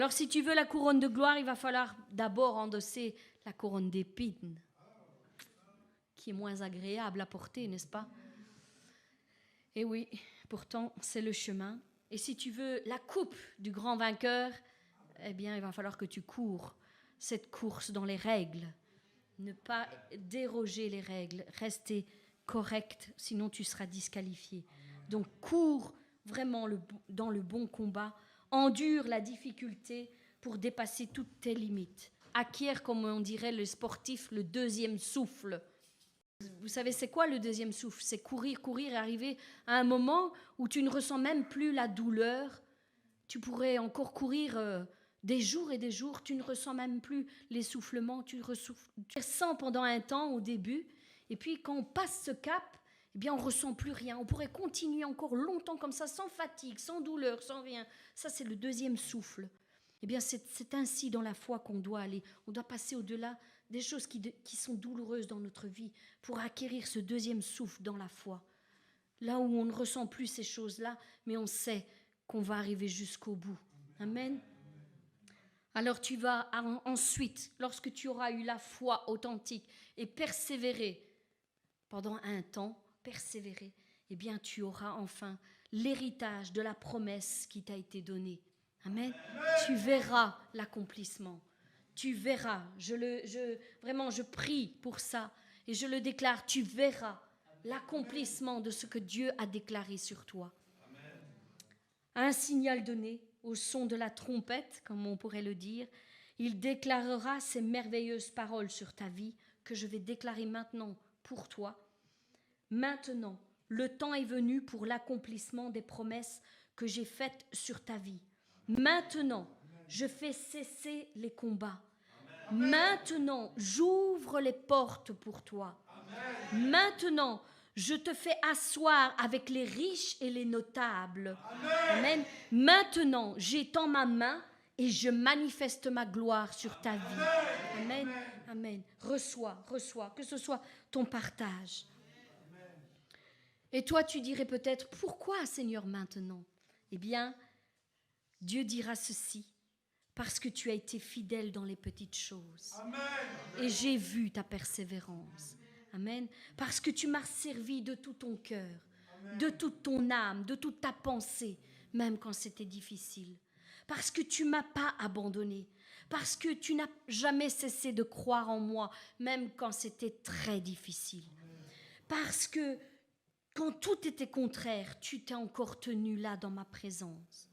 Alors si tu veux la couronne de gloire, il va falloir d'abord endosser la couronne d'épines, qui est moins agréable à porter, n'est-ce pas? Et oui, pourtant, c'est le chemin. Et si tu veux la coupe du grand vainqueur, eh bien, il va falloir que tu cours cette course dans les règles. Ne pas déroger les règles, rester correct, sinon tu seras disqualifié. Donc, cours vraiment dans le bon combat, endure la difficulté pour dépasser toutes tes limites. Acquiert, comme on dirait le sportif, le deuxième souffle. Vous savez, c'est quoi le deuxième souffle? C'est courir, courir et arriver à un moment où tu ne ressens même plus la douleur. Tu pourrais encore courir des jours et des jours, tu ne ressens même plus l'essoufflement, tu ressens pendant un temps au début, et puis quand on passe ce cap, eh bien on ne ressent plus rien. On pourrait continuer encore longtemps comme ça, sans fatigue, sans douleur, sans rien. Ça, c'est le deuxième souffle. Eh bien, c'est ainsi dans la foi qu'on doit aller. On doit passer au-delà des choses qui sont douloureuses dans notre vie pour acquérir ce deuxième souffle dans la foi. Là où on ne ressent plus ces choses-là, mais on sait qu'on va arriver jusqu'au bout. Amen. Alors tu vas ensuite, lorsque tu auras eu la foi authentique et persévéré pendant un temps, eh bien tu auras enfin l'héritage de la promesse qui t'a été donnée. Amen. Tu verras l'accomplissement. Tu verras. Vraiment, je prie pour ça et je le déclare. Tu verras l'accomplissement de ce que Dieu a déclaré sur toi. À un signal donné, au son de la trompette, comme on pourrait le dire, il déclarera ces merveilleuses paroles sur ta vie que je vais déclarer maintenant pour toi. Maintenant, le temps est venu pour l'accomplissement des promesses que j'ai faites sur ta vie. Maintenant, je fais cesser les combats. Maintenant, j'ouvre les portes pour toi. Maintenant, je te fais asseoir avec les riches et les notables. Amen. Maintenant, j'étends ma main et je manifeste ma gloire sur ta vie. Amen. Amen. Reçois, que ce soit ton partage. Et toi, tu dirais peut-être, pourquoi, Seigneur, maintenant? Eh bien, Dieu dira ceci, parce que tu as été fidèle dans les petites choses. Amen. Et j'ai vu ta persévérance. Amen. Parce que tu m'as servi de tout ton cœur, de toute ton âme, de toute ta pensée, même quand c'était difficile. Parce que tu ne m'as pas abandonné. Parce que tu n'as jamais cessé de croire en moi, même quand c'était très difficile. Parce que quand tout était contraire, tu t'es encore tenu là dans ma présence.